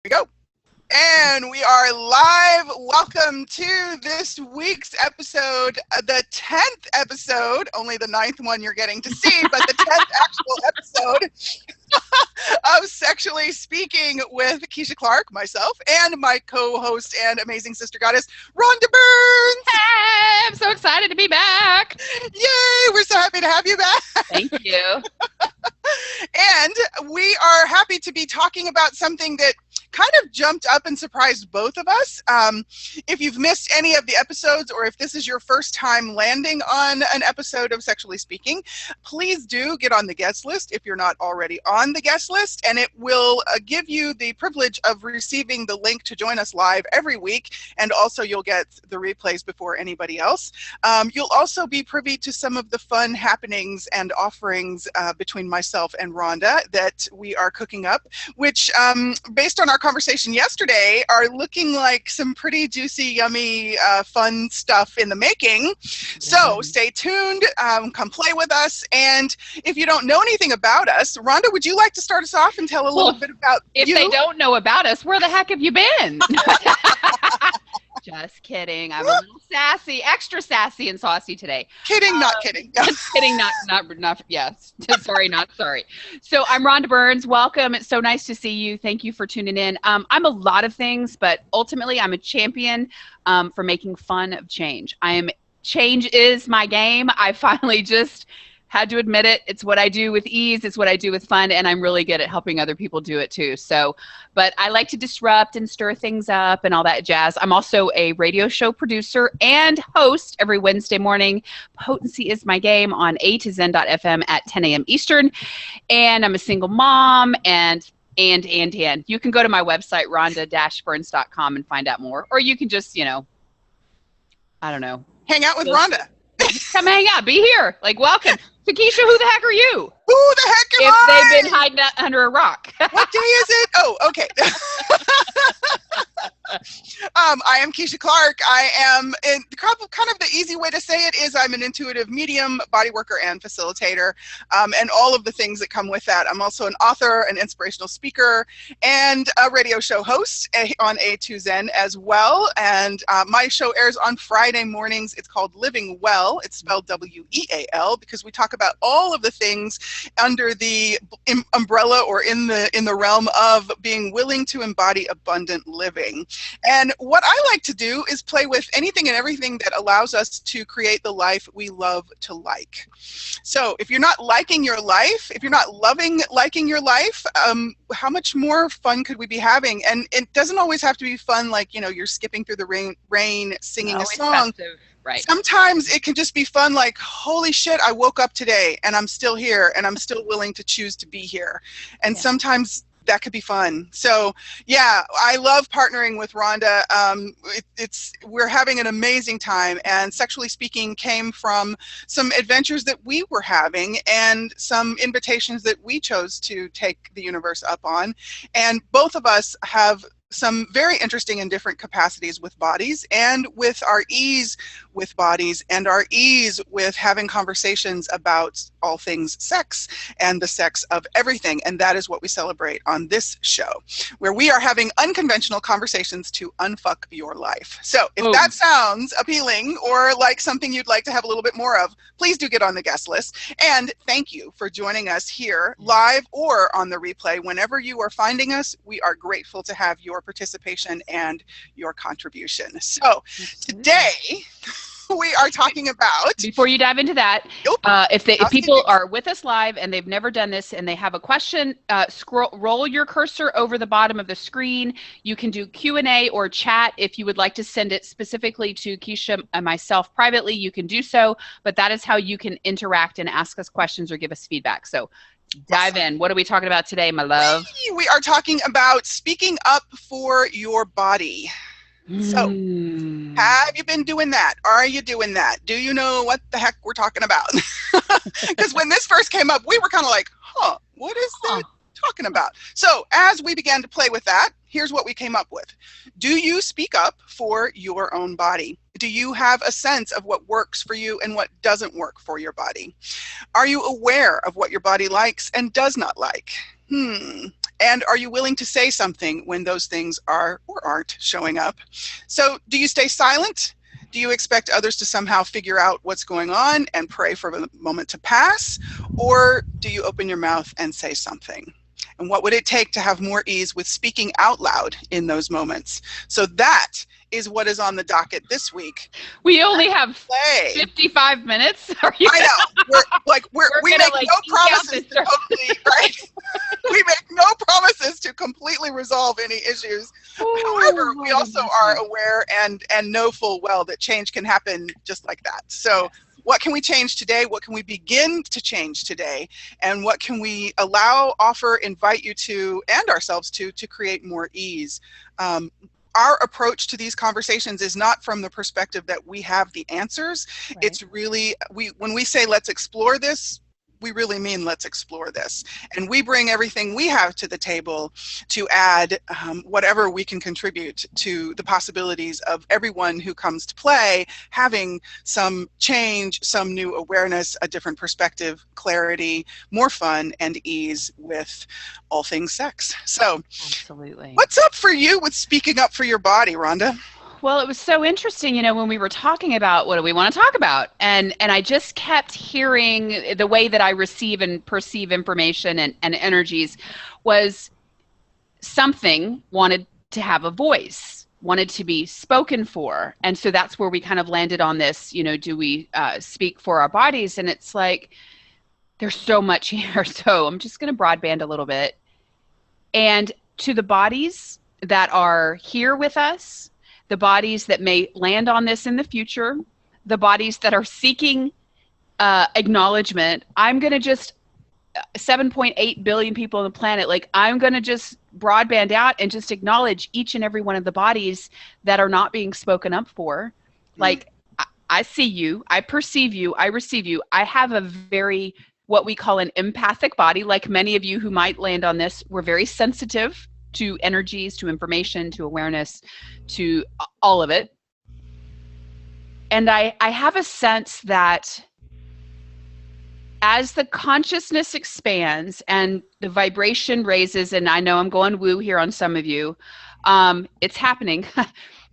We go. And we are live. Welcome to this week's episode, the 10th episode, only the 9th one you're getting to see, but the 10th actual episode of Sexually Speaking with Keisha Clark, myself, and my co-host and amazing sister goddess, Rhonda Burns. Hey, I'm so excited to be back. Yay, we're so happy to have you back. Thank you. And we are happy to be talking about something that kind of jumped up and surprised both of us. If you've missed any of the episodes, or if this is your first time landing on an episode of Sexually Speaking, please do get on the guest list if you're not already on the guest list, and it will give you the privilege of receiving the link to join us live every week, and also you'll get the replays before anybody else. You'll also be privy to some of the fun happenings and offerings between myself and Rhonda that we are cooking up, which based on our conversation yesterday are looking like some pretty juicy, yummy, fun stuff in the making. So stay tuned, come play with us. And if you don't know anything about us, Rhonda, would you like to start us off and tell a little bit about If you? they don't know about us, where the heck have you been? Just kidding. I'm a little sassy, extra sassy and saucy today. Kidding, not kidding. Just kidding, not, yes. Sorry, not sorry. So I'm Rhonda Burns. Welcome. It's so nice to see you. Thank you for tuning in. I'm a lot of things, but ultimately I'm a champion for making fun of change. Change is my game. I finally just had to admit it. It's what I do with ease. It's what I do with fun. And I'm really good at helping other people do it too. So, but I like to disrupt and stir things up and all that jazz. I'm also a radio show producer and host every Wednesday morning. Potency is my game on A2Zen.fm at 10 a.m. Eastern. And I'm a single mom and you can go to my website, rhonda-burns.com, and find out more. Or you can just, I don't know. Hang out with Rhonda. Come hang out. Be here. Like, welcome. So, Keisha, who the heck are you? Who the heck am If I? they've been hiding under a rock. What day is it? Oh, okay. I am Keisha Clark. I am, kind of the easy way to say it is I'm an intuitive medium, body worker, and facilitator, and all of the things that come with that. I'm also an author, an inspirational speaker, and a radio show host on A2Zen as well. And my show airs on Friday mornings. It's called Living Well. It's spelled W-E-A-L because we talk about all of the things under the umbrella or in the realm of being willing to embody abundant living. And what I like to do is play with anything and everything that allows us to create the life we love to like. So if you're not liking your life, if you're not liking your life, how much more fun could we be having? And it doesn't always have to be fun like, you're skipping through the rain singing a song. Right. Sometimes it can just be fun like, holy shit, I woke up today and I'm still here and I'm still willing to choose to be here. And sometimes that could be fun. So yeah, I love partnering with Rhonda. We're having an amazing time, and Sexually Speaking came from some adventures that we were having and some invitations that we chose to take the universe up on. And both of us have some very interesting and different capacities with bodies, and with our ease with bodies and our ease with having conversations about all things sex and the sex of everything. And that is what we celebrate on this show, where we are having unconventional conversations to unfuck your life. So if that sounds appealing or like something you'd like to have a little bit more of, please do get on the guest list. And thank you for joining us here live or on the replay. Whenever you are finding us, we are grateful to have your participation and your contribution. So today we are talking about, before you dive into that, if people are with us live and they've never done this and they have a question, roll your cursor over the bottom of the screen. You can do Q&A or chat. If you would like to send it specifically to Keisha and myself privately, you can do so, but that is how you can interact and ask us questions or give us feedback. So dive in. What are we talking about today, my love? We are talking about speaking up for your body. So, have you been doing that? Are you doing that? Do you know what the heck we're talking about? Because when this first came up, we were kind of like, what is that talking about? So, as we began to play with that, here's what we came up with. Do you speak up for your own body? Do you have a sense of what works for you and what doesn't work for your body? Are you aware of what your body likes and does not like? And are you willing to say something when those things are or aren't showing up? So do you stay silent? Do you expect others to somehow figure out what's going on and pray for the moment to pass? Or do you open your mouth and say something? And what would it take to have more ease with speaking out loud in those moments? So that is what is on the docket this week. We only have 55 minutes. Are you? I know. We make no promises to totally, right? We make no promises to completely resolve any issues. Ooh, however, we also are aware and know full well that change can happen just like that. So what can we change today? What can we begin to change today? And what can we allow, offer, invite you to, and ourselves to create more ease? Our approach to these conversations is not from the perspective that we have the answers. Right. It's really, when we say let's explore this, we really mean let's explore this. And we bring everything we have to the table to add whatever we can contribute to the possibilities of everyone who comes to play having some change, some new awareness, a different perspective, clarity, more fun, and ease with all things sex. So, absolutely. What's up for you with speaking up for your body, Rhonda? Well, it was so interesting, when we were talking about what do we want to talk about, and I just kept hearing the way that I receive and perceive information and energies was something wanted to have a voice, wanted to be spoken for, and so that's where we kind of landed on this. Do we speak for our bodies? And it's like there's so much here, so I'm just going to broadband a little bit, and to the bodies that are here with us. The bodies that may land on this in the future, the bodies that are seeking acknowledgement. I'm going to just 7.8 billion people on the planet. I'm going to just broadband out and just acknowledge each and every one of the bodies that are not being spoken up for. I see you, I perceive you, I receive you. I have a very, what we call an empathic body. Like many of you who might land on this, we're very sensitive to energies, to information, to awareness, to all of it. And I have a sense that as the consciousness expands and the vibration raises, and I know I'm going woo here on some of you, it's happening.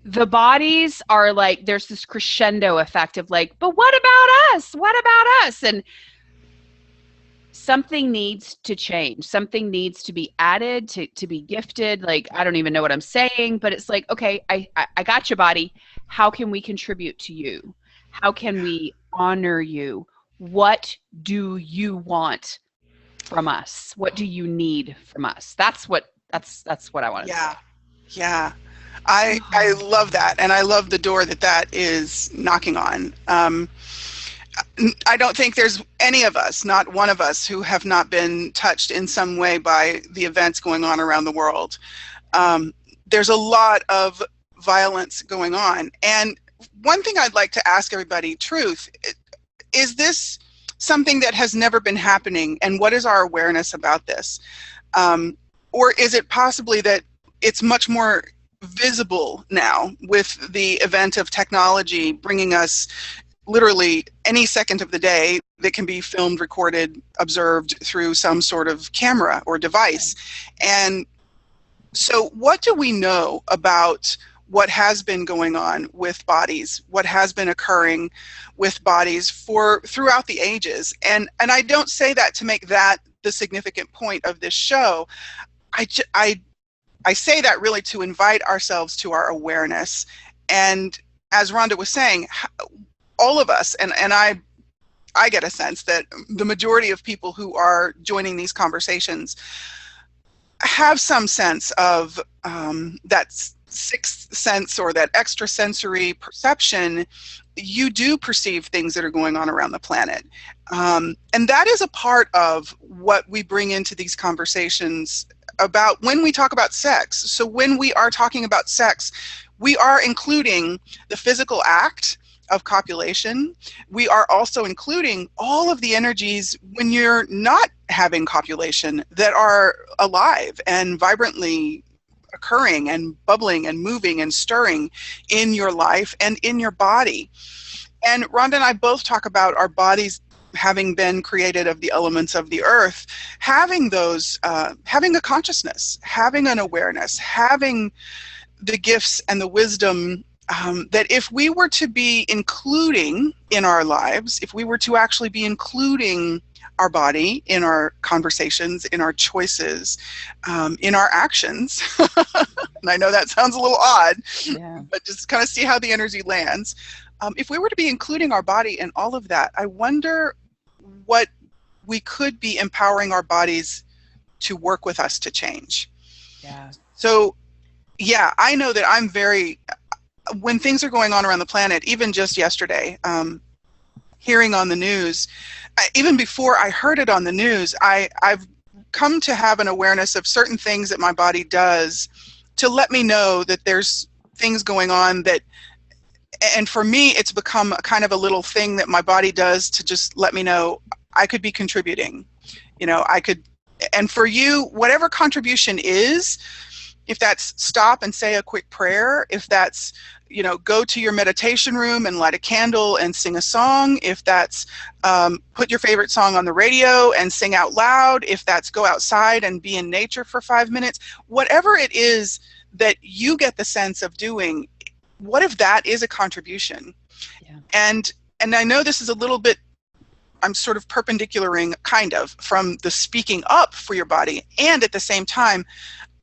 The bodies are there's this crescendo effect of but what about us? What about us? And something needs to change. Something needs to be added, to be gifted. I don't even know what I'm saying, but it's okay, I got your body. How can we contribute to you? How can we honor you? What do you want from us? What do you need from us? That's what I want to say. Yeah. I love that. And I love the door that is knocking on. I don't think there's any of us, not one of us, who have not been touched in some way by the events going on around the world. There's a lot of violence going on. And one thing I'd like to ask everybody, truth, is this something that has never been happening? And what is our awareness about this? Or is it possibly that it's much more visible now with the event of technology bringing us literally any second of the day that can be filmed, recorded, observed through some sort of camera or device? And so what do we know about what has been going on with bodies, what has been occurring with bodies throughout the ages? And I don't say that to make that the significant point of this show. I say that really to invite ourselves to our awareness. And as Rhonda was saying, all of us, and I get a sense that the majority of people who are joining these conversations have some sense of that sixth sense or that extrasensory perception. You do perceive things that are going on around the planet. And that is a part of what we bring into these conversations about when we talk about sex. So when we are talking about sex, we are including the physical act of copulation. We are also including all of the energies when you're not having copulation that are alive and vibrantly occurring and bubbling and moving and stirring in your life and in your body. And Rhonda and I both talk about our bodies having been created of the elements of the earth, having those, having a consciousness, having an awareness, having the gifts and the wisdom, that if we were to be including in our lives, if we were to actually be including our body in our conversations, in our choices, in our actions, and I know that sounds a little odd, but just kind of see how the energy lands. If we were to be including our body in all of that, I wonder what we could be empowering our bodies to work with us to change. Yeah. So, yeah, I know that I'm very, when things are going on around the planet, even just yesterday, hearing on the news, even before I heard it on the news, I've come to have an awareness of certain things that my body does to let me know that there's things going on that, and for me, it's become a kind of a little thing that my body does to just let me know I could be contributing. You know, I could, and for you, whatever contribution is, if that's stop and say a quick prayer, if that's, you know, go to your meditation room and light a candle and sing a song, if that's put your favorite song on the radio and sing out loud, if that's go outside and be in nature for 5 minutes, whatever it is that you get the sense of doing, what if that is a contribution? Yeah. And I know this is a little bit, I'm sort of perpendicularing kind of from the speaking up for your body, and at the same time,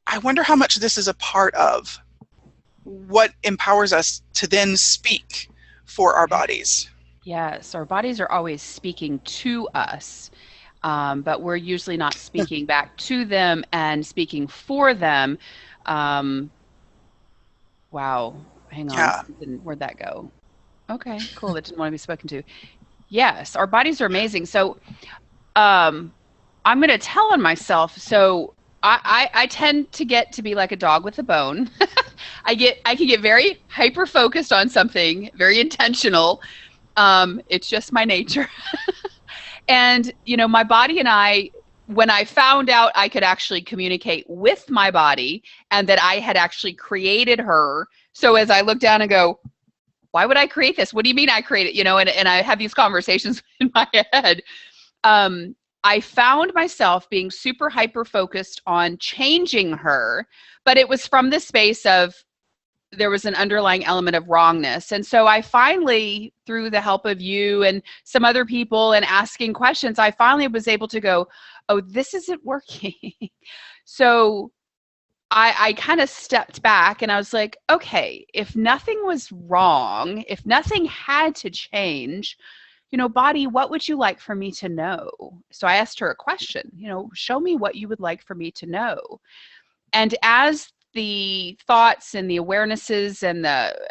I wonder how much this is a part of what empowers us to then speak for our bodies. Yes, our bodies are always speaking to us, but we're usually not speaking back to them and speaking for them. Wow, hang on, Yeah. where'd that go? Okay, cool, that didn't want to be spoken to. Yes, our bodies are amazing. So I'm going to tell on myself. So I tend to get to be like a dog with a bone. I can get very hyper focused on something, very intentional. It's just my nature. And, you know, my body and I, when I found out I could actually communicate with my body and that I had actually created her. So as I look down and go, why would I create this? What do you mean I created, you know, and I have these conversations in my head. I found myself being super hyper focused on changing her, but it was from the space of there was an underlying element of wrongness. And so I finally, through the help of you and some other people and asking questions, I finally was able to go, oh, this isn't working. So I kind of stepped back and I was like, okay, if nothing was wrong, if nothing had to change, you know, body, what would you like for me to know? So I asked her a question, you know, show me what you would like for me to know. And as the thoughts and the awarenesses and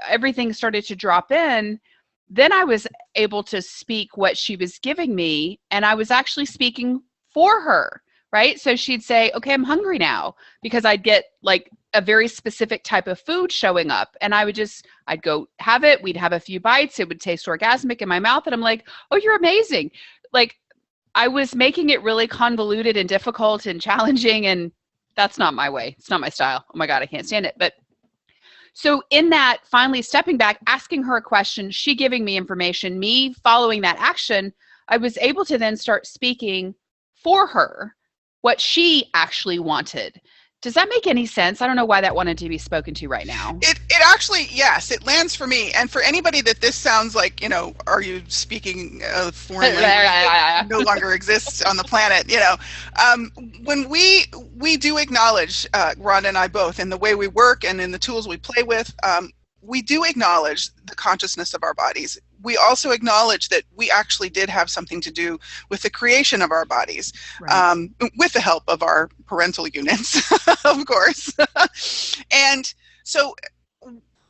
everything started to drop in, then I was able to speak what she was giving me, and I was actually speaking for her, right? So she'd say, okay, I'm hungry now, because I'd get like a very specific type of food showing up, and I'd go have it. We'd have a few bites. It would taste orgasmic in my mouth. And I'm like, oh, you're amazing. Like I was making it really convoluted and difficult and challenging, and that's not my way. It's not my style. Oh my God, I can't stand it. But so in that, finally stepping back, asking her a question, she giving me information, me following that action, I was able to then start speaking for her what she actually wanted. Does that make any sense? I don't know why that wanted to be spoken to right now. It actually, yes, it lands for me. And for anybody that this sounds like, you know, are you speaking a foreign language that no longer exists on the planet? You know, when we do acknowledge, Rhonda and I both, in the way we work and in the tools we play with, we do acknowledge the consciousness of our bodies. We also acknowledge that we actually did have something to do with the creation of our bodies, right. With the help of our parental units, of course. And so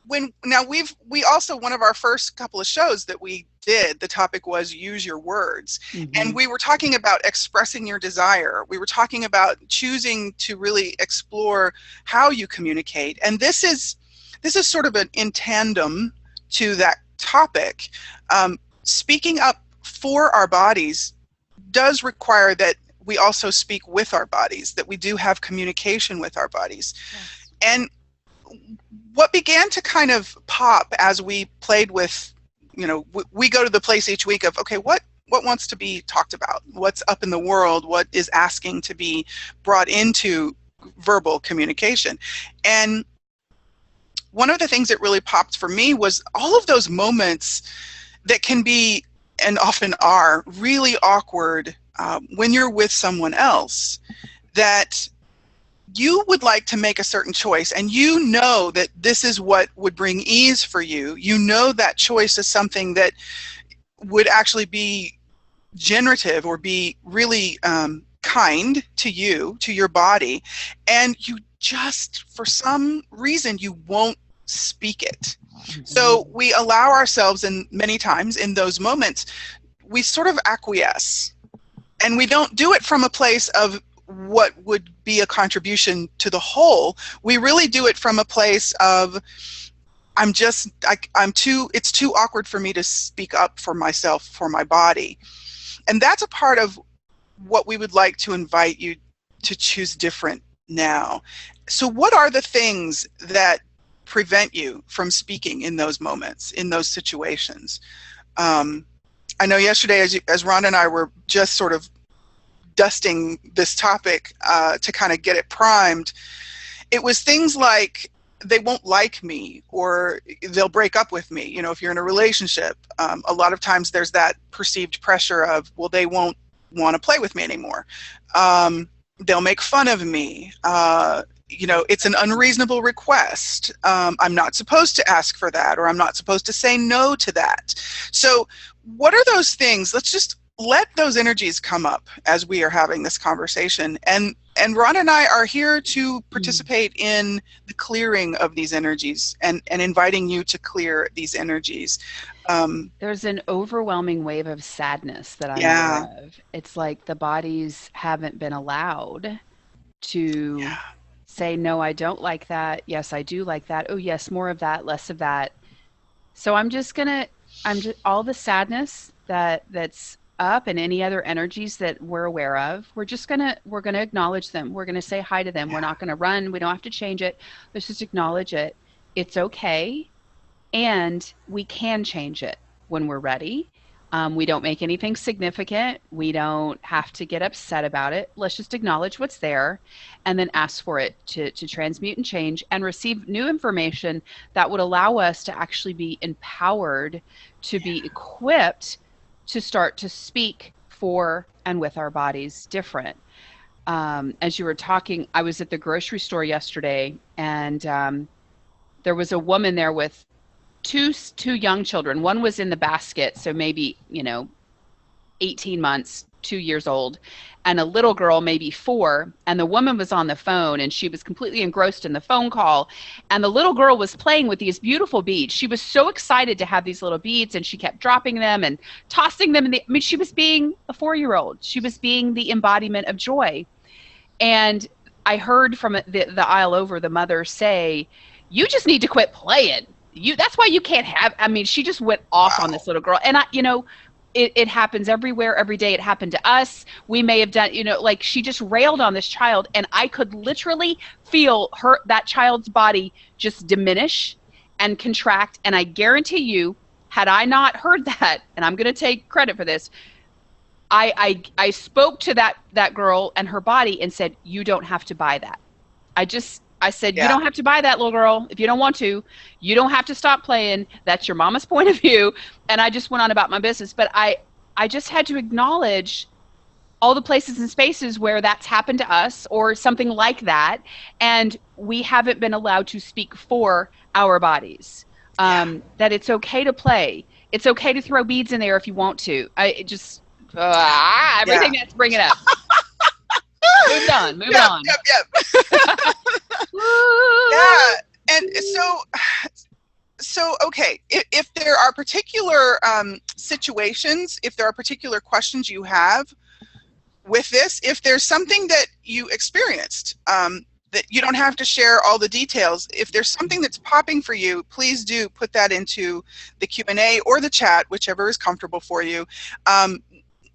we also, one of our first couple of shows that we did, the topic was use your words. Mm-hmm. And we were talking about expressing your desire. We were talking about choosing to really explore how you communicate. And this is sort of in tandem to that topic. Speaking up for our bodies does require that we also speak with our bodies, that we do have communication with our bodies. Yes. And what began to kind of pop as we played with, you know, we go to the place each week of, okay, what wants to be talked about, what's up in the world, what is asking to be brought into verbal communication. And one of the things that really popped for me was all of those moments that can be, and often are, really awkward when you're with someone else, that you would like to make a certain choice, and you know that this is what would bring ease for you. You know that choice is something that would actually be generative or be really kind to you, to your body, and you just, for some reason, you won't speak it. So we allow ourselves, and many times in those moments, we sort of acquiesce, and we don't do it from a place of what would be a contribution to the whole. We really do it from a place of, it's too awkward for me to speak up for myself, for my body. And that's a part of what we would like to invite you to choose different now. So what are the things that prevent you from speaking in those moments, in those situations? I know yesterday, as Rhonda and I were just sort of dusting this topic to kind of get it primed, it was things like, they won't like me, or they'll break up with me. You know, if you're in a relationship, a lot of times there's that perceived pressure of, well, they won't want to play with me anymore. They'll make fun of me. You know, it's an unreasonable request. I'm not supposed to ask for that, or I'm not supposed to say no to that. So what are those things? Let's just let those energies come up as we are having this conversation. And Rhonda and I are here to participate in the clearing of these energies, and inviting you to clear these energies. There's an overwhelming wave of sadness that I'm aware of. It's like the bodies haven't been allowed to say, no, I don't like that. Yes, I do like that. Oh, yes, more of that, less of that. So I'm just all the sadness that's up, and any other energies that we're aware of, we're gonna acknowledge them. We're gonna say hi to them. We're not gonna run. We don't have to change it. Let's just acknowledge it. It's okay, and we can change it when we're ready. We don't make anything significant. We don't have to get upset about it. Let's just acknowledge what's there, and then ask for it to transmute and change, and receive new information that would allow us to actually be empowered, to be equipped to start to speak for and with our bodies different. As you were talking, I was at the grocery store yesterday, and there was a woman there with two young children. One was in the basket, so maybe 18 months, 2 years old, and a little girl, maybe 4. And the woman was on the phone, and she was completely engrossed in the phone call. And the little girl was playing with these beautiful beads. She was so excited to have these little beads, and she kept dropping them and tossing them. She was being a 4-year-old. She was being the embodiment of joy. And I heard from the aisle over, the mother say, "You just need to quit playing. That's why you can't have." I mean, she just went off on this little girl. And it happens everywhere, every day. It happened to us. We may have done, like, she just railed on this child, and I could literally feel that child's body just diminish and contract. And I guarantee you, had I not heard that, and I'm going to take credit for this, I spoke to that girl and her body and said, "You don't have to buy that." I said, "You don't have to buy that, little girl. If you don't want to, you don't have to stop playing. That's your mama's point of view." And I just went on about my business. But I just had to acknowledge all the places and spaces where that's happened to us, or something like that. And we haven't been allowed to speak for our bodies. That it's okay to play. It's okay to throw beads in there if you want to. Everything that's bring it up. Moved on. Yeah. And so okay, if there are particular situations, if there are particular questions you have with this, if there's something that you experienced, that you don't have to share all the details, if there's something that's popping for you, please do put that into the Q&A or the chat, whichever is comfortable for you.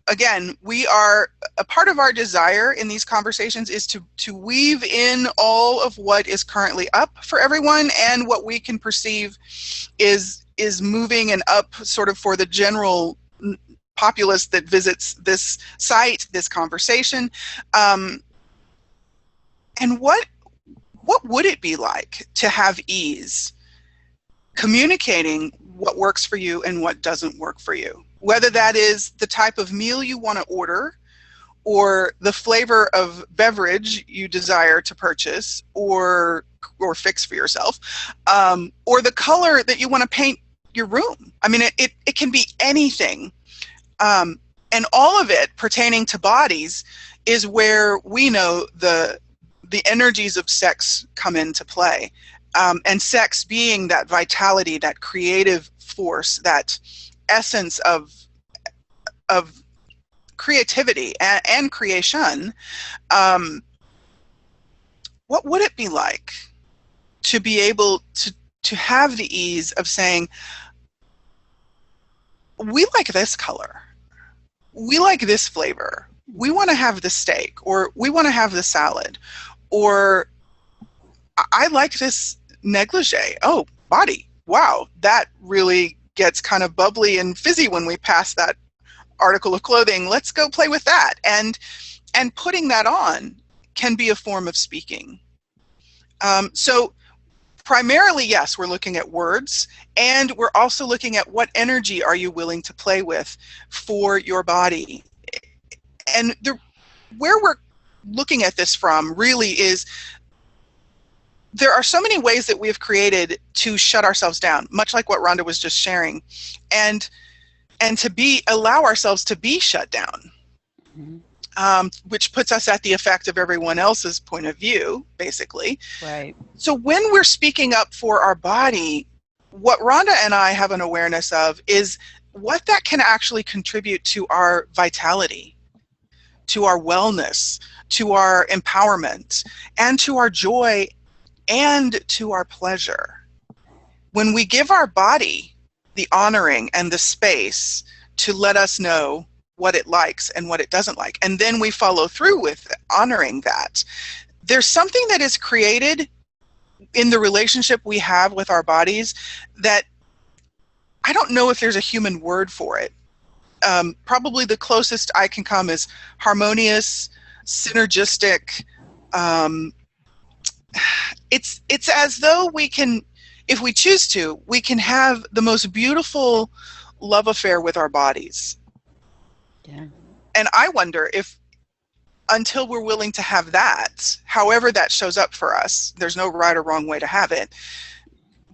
Again, a part of our desire in these conversations is to weave in all of what is currently up for everyone, and what we can perceive is moving and up sort of for the general populace that visits this site, this conversation. And what would it be like to have ease communicating what works for you and what doesn't work for you? Whether that is the type of meal you want to order, or the flavor of beverage you desire to purchase or fix for yourself, or the color that you want to paint your room. I mean, it can be anything. And all of it pertaining to bodies is where we know the energies of sex come into play. And sex being that vitality, that creative force, that essence of creativity and creation. What would it be like to be able to have the ease of saying, we like this color, we like this flavor, we want to have the steak, or we want to have the salad, or I like this negligee. Oh, body, wow, that really gets kind of bubbly and fizzy when we pass that article of clothing. Let's go play with that. And putting that on can be a form of speaking. So primarily, yes, we're looking at words, and we're also looking at what energy are you willing to play with for your body. And where we're looking at this from really is, there are so many ways that we have created to shut ourselves down, much like what Rhonda was just sharing, and to allow ourselves to be shut down, which puts us at the effect of everyone else's point of view, basically. Right. So when we're speaking up for our body, what Rhonda and I have an awareness of is what that can actually contribute to our vitality, to our wellness, to our empowerment, and to our joy, and to our pleasure. When we give our body the honoring and the space to let us know what it likes and what it doesn't like, and then we follow through with honoring that, there's something that is created in the relationship we have with our bodies that I don't know if there's a human word for it. Probably the closest I can come is harmonious, synergistic. It's as though we can, if we choose to, we can have the most beautiful love affair with our bodies. Yeah. And I wonder if, until we're willing to have that, however that shows up for us, there's no right or wrong way to have it,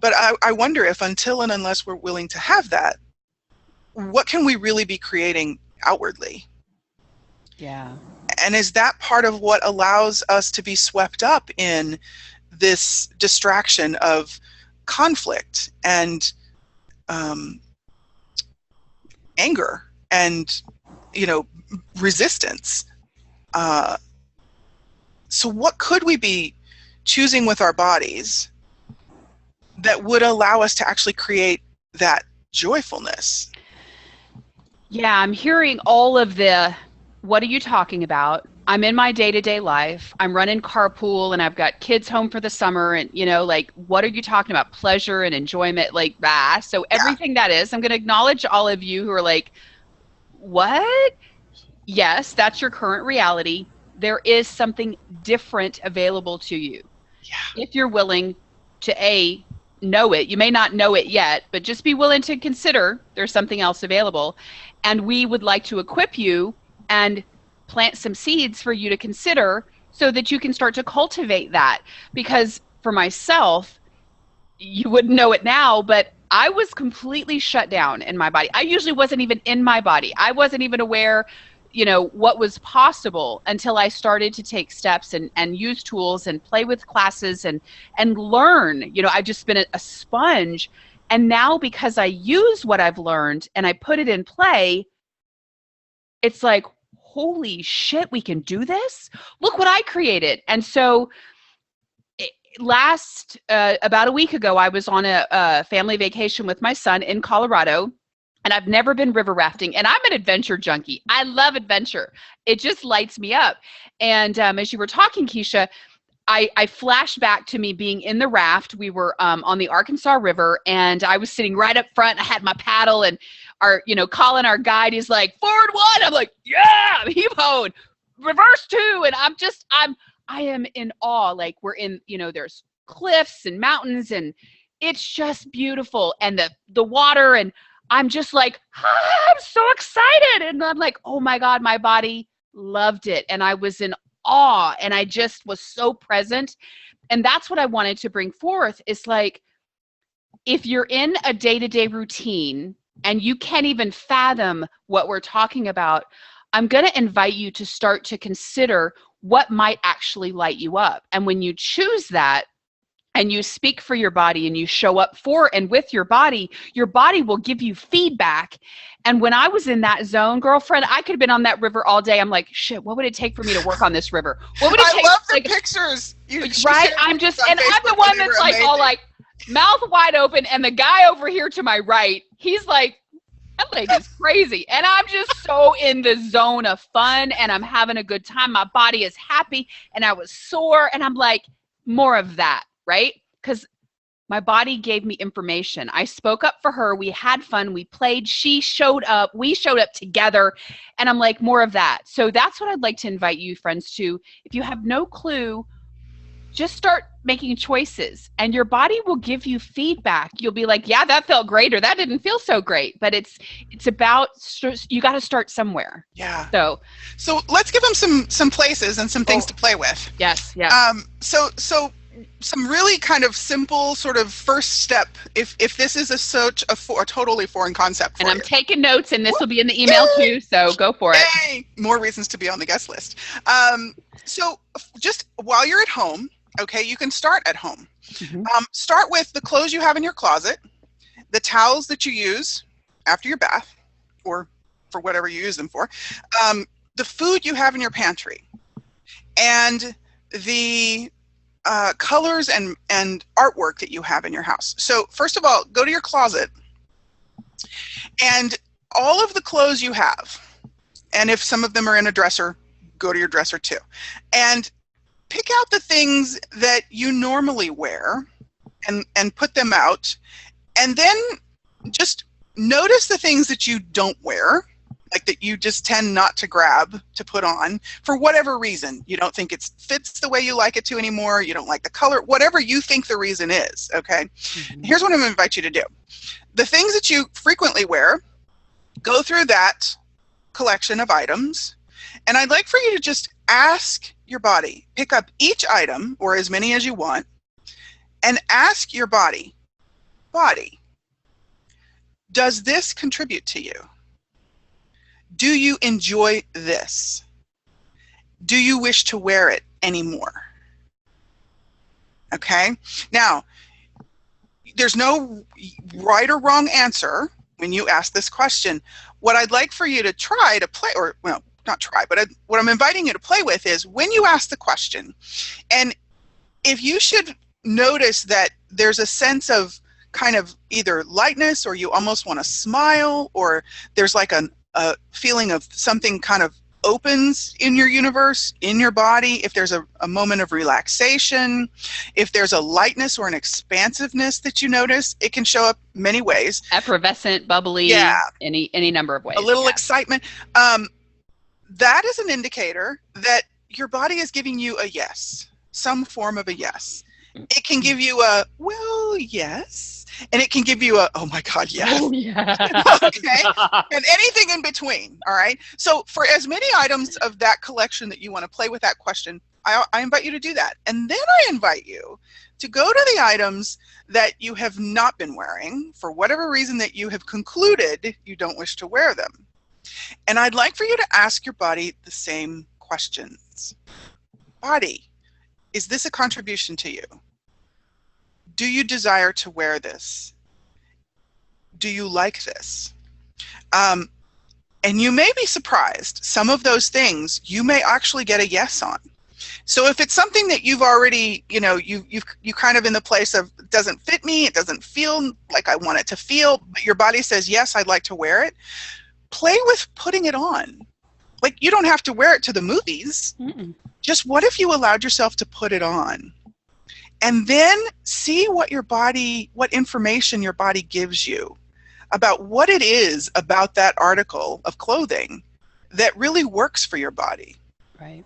but I wonder if until and unless we're willing to have that, what can we really be creating outwardly? Yeah. And is that part of what allows us to be swept up in this distraction of conflict and anger and, resistance? So what could we be choosing with our bodies that would allow us to actually create that joyfulness? Yeah, I'm hearing all of what are you talking about? I'm in my day-to-day life. I'm running carpool and I've got kids home for the summer, and what are you talking about? Pleasure and enjoyment, like that. So everything that is, I'm going to acknowledge all of you who are like, what? Yes, that's your current reality. There is something different available to you. Yeah. If you're willing to know it. You may not know it yet, but just be willing to consider there's something else available. And we would like to equip you and plant some seeds for you to consider so that you can start to cultivate that. Because for myself, you wouldn't know it now, but I was completely shut down in my body. I usually wasn't even in my body. I wasn't even aware, what was possible until I started to take steps and use tools and play with classes and learn. I've just been a sponge. And now, because I use what I've learned and I put it in play, it's like, holy shit, we can do this. Look what I created. And so about a week ago, I was on a family vacation with my son in Colorado. And I've never been river rafting, and I'm an adventure junkie. I love adventure. It just lights me up. And as you were talking, Keisha, I flashed back to me being in the raft. We were on the Arkansas River, and I was sitting right up front. I had my paddle, and Colin, our guide, is like, forward one. I'm like, yeah, heave ho, reverse two. And I am in awe. Like, we're in, there's cliffs and mountains, and it's just beautiful. And the water, and I'm just like, I'm so excited. And I'm like, oh my God, my body loved it. And I was in awe, and I just was so present. And that's what I wanted to bring forth, is like, if you're in a day-to-day routine and you can't even fathom what we're talking about, I'm going to invite you to start to consider what might actually light you up. And when you choose that, and you speak for your body, and you show up for and with your body will give you feedback. And when I was in that zone, girlfriend, I could have been on that river all day. I'm like, shit, what would it take for me to work on this river? What would it take? I love the pictures. Right? I'm the one that's like amazing. All like mouth wide open. And the guy over here to my right, he's like, that lady's crazy. And I'm just so in the zone of fun, and I'm having a good time. My body is happy, and I was sore, and I'm like, more of that. Right? Because my body gave me information. I spoke up for her. We had fun. We played. She showed up. We showed up together. And I'm like, more of that. So that's what I'd like to invite you, friends, to. If you have no clue, just start making choices, and your body will give you feedback. You'll be like, yeah, that felt great, or that didn't feel so great. But it's about, you got to start somewhere. Yeah. So let's give them some places and some things to play with. Yes. Yeah. So some really kind of simple sort of first step, if this is a totally foreign concept for you. And I'm taking notes, and this will be in the email too, so go for it. More reasons to be on the guest list. So just while you're at home, okay, you can start at home. Mm-hmm. Start with the clothes you have in your closet, the towels that you use after your bath, or for whatever you use them for, the food you have in your pantry, and the colors and artwork that you have in your house. So first of all, go to your closet, and all of the clothes you have, and if some of them are in a dresser, go to your dresser too, and pick out the things that you normally wear and put them out, and then just notice the things that you don't wear, like that you just tend not to grab to put on for whatever reason. You don't think it fits the way you like it to anymore. You don't like the color, whatever you think the reason is, okay? Mm-hmm. Here's what I'm going to invite you to do. The things that you frequently wear, go through that collection of items, and I'd like for you to just ask your body, pick up each item, or as many as you want, and ask your body, does this contribute to you? Do you enjoy this? Do you wish to wear it anymore? Okay? Now, there's no right or wrong answer when you ask this question. What I'd like for you to try to play, or, well, not try, but what I'm inviting you to play with is when you ask the question, and if you should notice that there's a sense of kind of either lightness, or you almost want to smile, or there's like a feeling of something kind of opens in your universe, in your body, if there's a moment of relaxation, if there's a lightness or an expansiveness that you notice, it can show up many ways. Effervescent, bubbly, yeah. Any number of ways. A little excitement. That is an indicator that your body is giving you a yes, some form of a yes. It can give you a, well, yes. And it can give you a, oh my God, yes. Oh, yeah. Okay. And anything in between. All right. So for as many items of that collection that you want to play with that question, I invite you to do that. And then I invite you to go to the items that you have not been wearing for whatever reason that you have concluded you don't wish to wear them. And I'd like for you to ask your body the same questions. Body, is this a contribution to you? Do you desire to wear this? Do you like this? And you may be surprised. Some of those things you may actually get a yes on. So if it's something that you've already, you kind of in the place of, it doesn't fit me, it doesn't feel like I want it to feel, but your body says, yes, I'd like to wear it, play with putting it on. Like, you don't have to wear it to the movies. Mm-mm. just what if you allowed yourself to put it on? And then see what information your body gives you about what it is about that article of clothing that really works for your body. Right.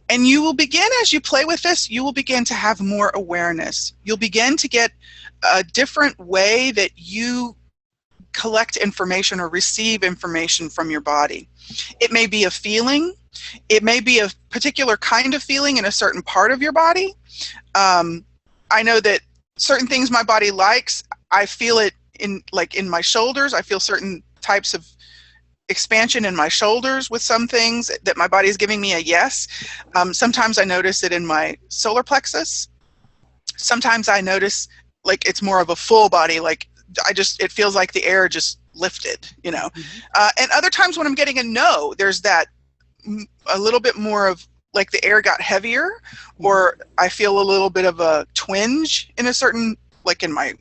And you will begin, as you play with this, you will begin to have more awareness. You'll begin to get a different way that you collect information or receive information from your body. It may be a feeling. It may be a particular kind of feeling in a certain part of your body. I know that certain things my body likes, I feel it in my shoulders. I feel certain types of expansion in my shoulders with some things that my body is giving me a yes. Sometimes I notice it in my solar plexus. Sometimes I notice like it's more of a full body, like it feels like the air just lifted, you know. And other times when I'm getting a no, there's that a little bit more of like the air got heavier, or I feel a little bit of a twinge in a certain, like in my,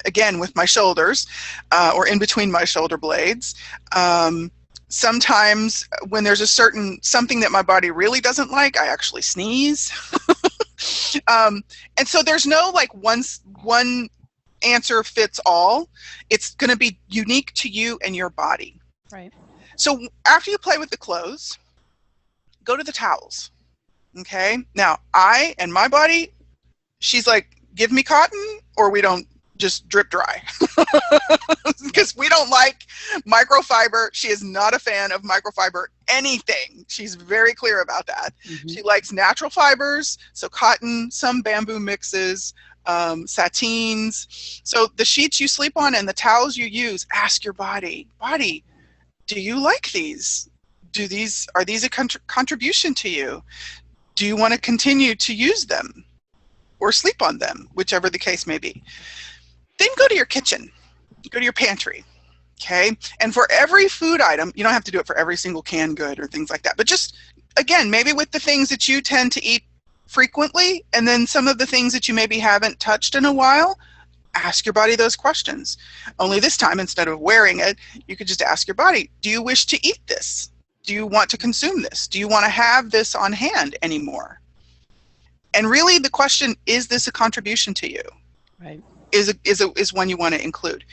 again, with my shoulders, or in between my shoulder blades. Sometimes when there's something that my body really doesn't like, I actually sneeze. And so there's no like one answer fits all. It's going to be unique to you and your body. Right. So after you play with the clothes, go to the towels. Okay. Now my body, she's like, give me cotton or we don't, just drip dry. Because we don't like microfiber. She is not a fan of microfiber anything. She's very clear about that. She likes natural fibers, so cotton, some bamboo mixes, satins. So the sheets you sleep on and the towels you use, ask your body, do you like these? Are these a contribution to you? Do you want to continue to use them or sleep on them, whichever the case may be? Then go to your kitchen, go to your pantry, okay? And for every food item, you don't have to do it for every single canned good or things like that, but just, again, maybe with the things that you tend to eat frequently, and then some of the things that you maybe haven't touched in a while, ask your body those questions. Only this time, instead of wearing it, you could just ask your body, do you wish to eat this? Do you want to consume this? Do you want to have this on hand anymore? And really the question, is this a contribution to you? Right. Is one you want to include.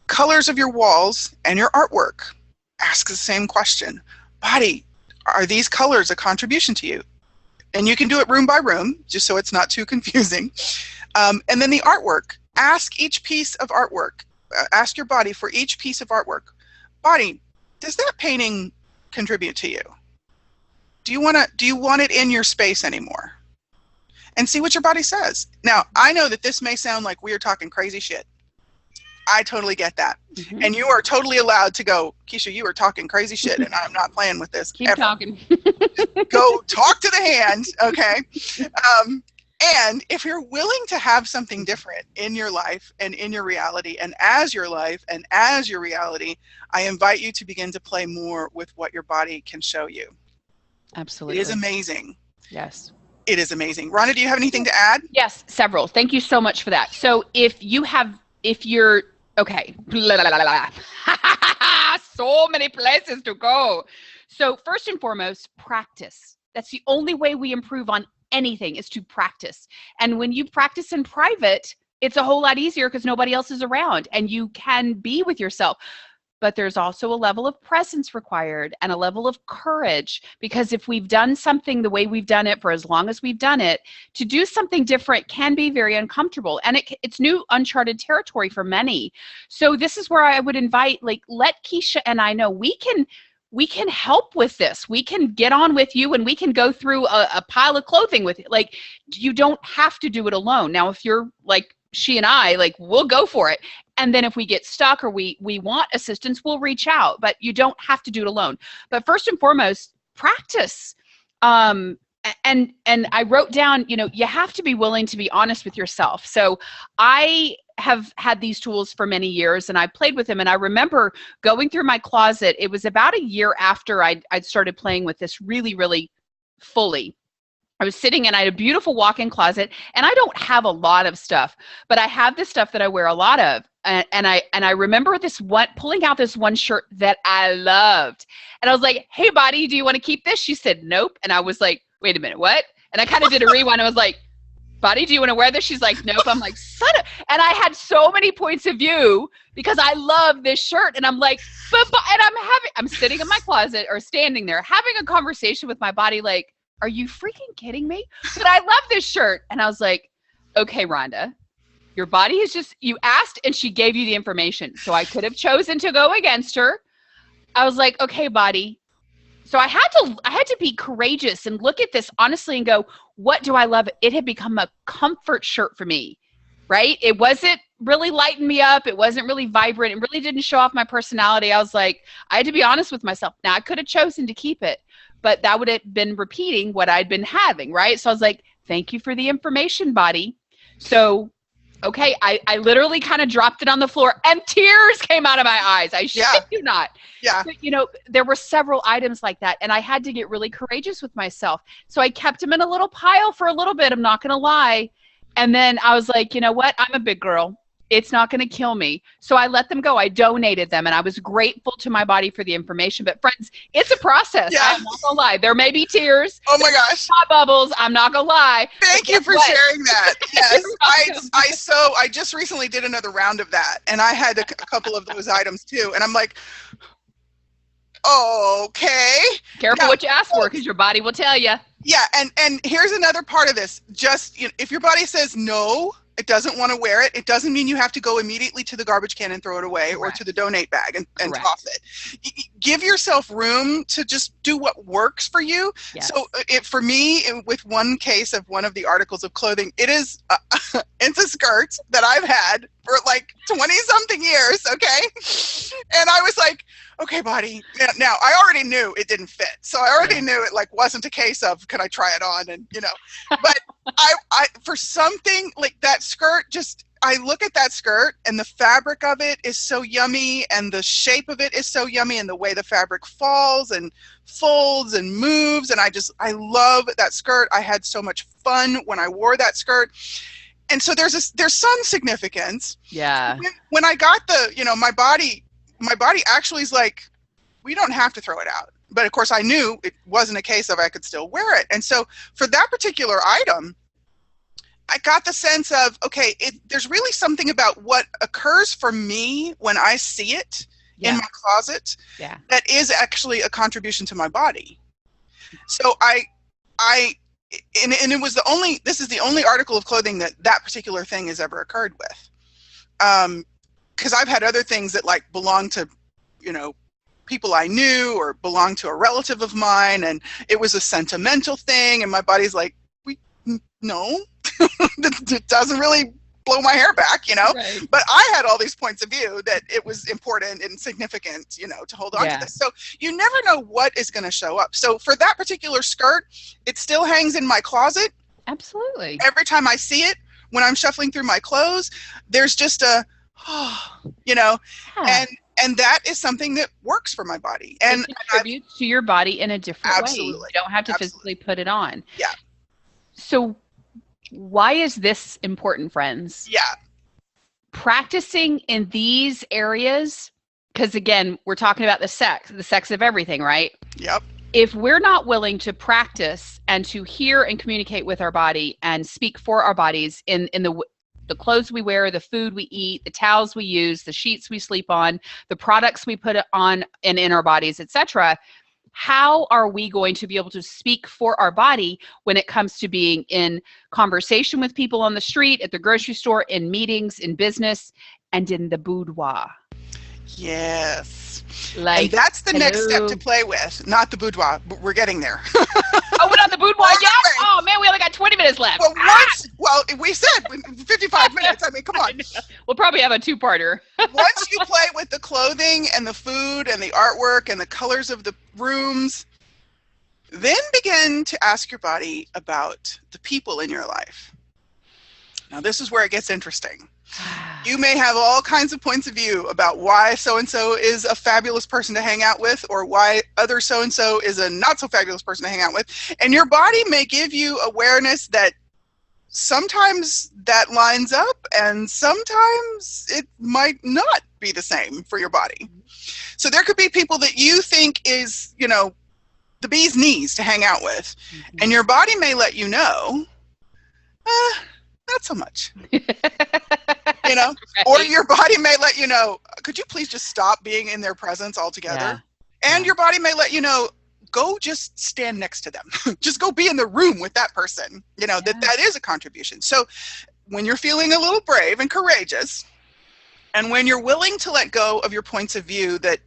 Colors of your walls and your artwork, ask the same question. Body, are these colors a contribution to you? And you can do it room by room, just so it's not too confusing. And then the artwork, ask each piece of artwork, ask your body for each piece of artwork. Body, does that painting contribute to you? Do you want it in your space anymore? And see what your body says. Now, I know that this may sound like we are talking crazy shit. I totally get that. And you are totally allowed to go, Keisha, you are talking crazy shit and I'm not playing with this. Keep talking. Go talk to the hand, okay? And if you're willing to have something different in your life and in your reality and as your life and as your reality, I invite you to begin to play more with what your body can show you. Absolutely. It is amazing. Yes. It is amazing. Rhonda, do you have anything to add? Yes, several. Thank you so much for that. So if you're, okay, blah, blah, blah, blah. So many places to go. So first and foremost, practice. That's the only way we improve on anything, is to practice. And when you practice in private, it's a whole lot easier because nobody else is around and you can be with yourself. But there's also a level of presence required and a level of courage, because if we've done something the way we've done it for as long as we've done it, to do something different can be very uncomfortable, and it's new, uncharted territory for many. So this is where I would invite, like, let Keisha and I know we can help with this. We can get on with you and we can go through a pile of clothing with you. Like, you don't have to do it alone. Now, if you're like she and I, like, we'll go for it. And then if we get stuck or we want assistance, we'll reach out, but you don't have to do it alone. But first and foremost, practice. And I wrote down, you have to be willing to be honest with yourself. So I have had these tools for many years and I played with them. And I remember going through my closet. It was about a year after I'd started playing with this really, really fully. I was sitting and I had a beautiful walk-in closet, and I don't have a lot of stuff, but I have this stuff that I wear a lot of. And I remember pulling out this one shirt that I loved. And I was like, "Hey, body, do you want to keep this?" She said, "Nope." And I was like, "Wait a minute, what?" And I kind of did a rewind. I was like, "Body, do you want to wear this?" She's like, "Nope." I'm like, "Son of," and I had so many points of view because I love this shirt. And I'm like, and I'm sitting in my closet or standing there having a conversation with my body like, "Are you freaking kidding me?" But I love this shirt. And I was like, "Okay, Rhonda, your body is just, you asked and she gave you the information." So I could have chosen to go against her. I was like, "Okay, body." So I had to be courageous and look at this honestly and go, what do I love? It had become a comfort shirt for me, right? It wasn't really lighting me up. It wasn't really vibrant. It really didn't show off my personality. I was like, I had to be honest with myself. Now I could have chosen to keep it, but that would have been repeating what I'd been having, right? So I was like, "Thank you for the information, body." So, okay, I literally kind of dropped it on the floor and tears came out of my eyes. I shit you not. Yeah. But, there were several items like that, and I had to get really courageous with myself. So I kept them in a little pile for a little bit. I'm not going to lie. And then I was like, you know what? I'm a big girl. It's not going to kill me. So I let them go. I donated them, and I was grateful to my body for the information. But friends, it's a process. Yeah. I'm not going to lie. There may be tears. Oh my gosh. Hot bubbles. I'm not going to lie. Thank you for sharing that. Yes. I just recently did another round of that, and I had a couple of those items too. And I'm like, okay. Careful what you ask for, because your body will tell you. Yeah. And here's another part of this. Just, if your body says no, it doesn't want to wear it, it doesn't mean you have to go immediately to the garbage can and throw it away. Correct. Or to the donate bag and toss it. Give yourself room to just do what works for you. Yes. So for me, with one case of one of the articles of clothing, it's a skirt that I've had for like 20 something years. Okay. And I was like, okay, body. Now I already knew it didn't fit. So I already knew it wasn't a case of, can I try it on? And but I for something like that skirt, I look at that skirt and the fabric of it is so yummy, and the shape of it is so yummy, and the way the fabric falls and folds and moves. And I love that skirt. I had so much fun when I wore that skirt. And so there's some significance. Yeah. When I got my body actually is like, we don't have to throw it out. But of course I knew it wasn't a case of I could still wear it. And so for that particular item, I got the sense of, okay, there's really something about what occurs for me when I see it in my closet that is actually a contribution to my body. So and it was this is the only article of clothing that particular thing has ever occurred with. Because I've had other things that belong to, people I knew or belong to a relative of mine, and it was a sentimental thing, and my body's like, no, it doesn't really blow my hair back, Right. But I had all these points of view that it was important and significant, to hold on to this. So you never know what is going to show up. So for that particular skirt, it still hangs in my closet. Absolutely. Every time I see it, when I'm shuffling through my clothes, there's just and that is something that works for my body. And it contributes to your body in a different way. You don't have to physically put it on. Yeah. So why is this important, friends? Yeah. Practicing in these areas, because again, we're talking about the sex of everything, right? Yep. If we're not willing to practice and to hear and communicate with our body and speak for our bodies in the clothes we wear, the food we eat, the towels we use, the sheets we sleep on, the products we put on and in our bodies, etc., how are we going to be able to speak for our body when it comes to being in conversation with people on the street, at the grocery store, in meetings, in business, and in the boudoir? Yes. And that's the next step to play with, not the boudoir. But we're getting there. Oh, we're on the boudoir yet? Oh, man, we only got 20 minutes left. Well, we said 55 minutes. I mean, come on. We'll probably have a two-parter. Once you play with the clothing and the food and the artwork and the colors of the rooms, then begin to ask your body about the people in your life. Now, this is where it gets interesting. You may have all kinds of points of view about why so-and-so is a fabulous person to hang out with, or why other so-and-so is a not so fabulous person to hang out with. And your body may give you awareness that sometimes that lines up and sometimes it might not be the same for your body. So there could be people that you think is, the bee's knees to hang out with. Mm-hmm. And your body may let you know, not so much. Right. Or your body may let you know, could you please just stop being in their presence altogether? Yeah. And your body may let you know, go just stand next to them. Just go be in the room with that person. That is a contribution. So when you're feeling a little brave and courageous, and when you're willing to let go of your points of view that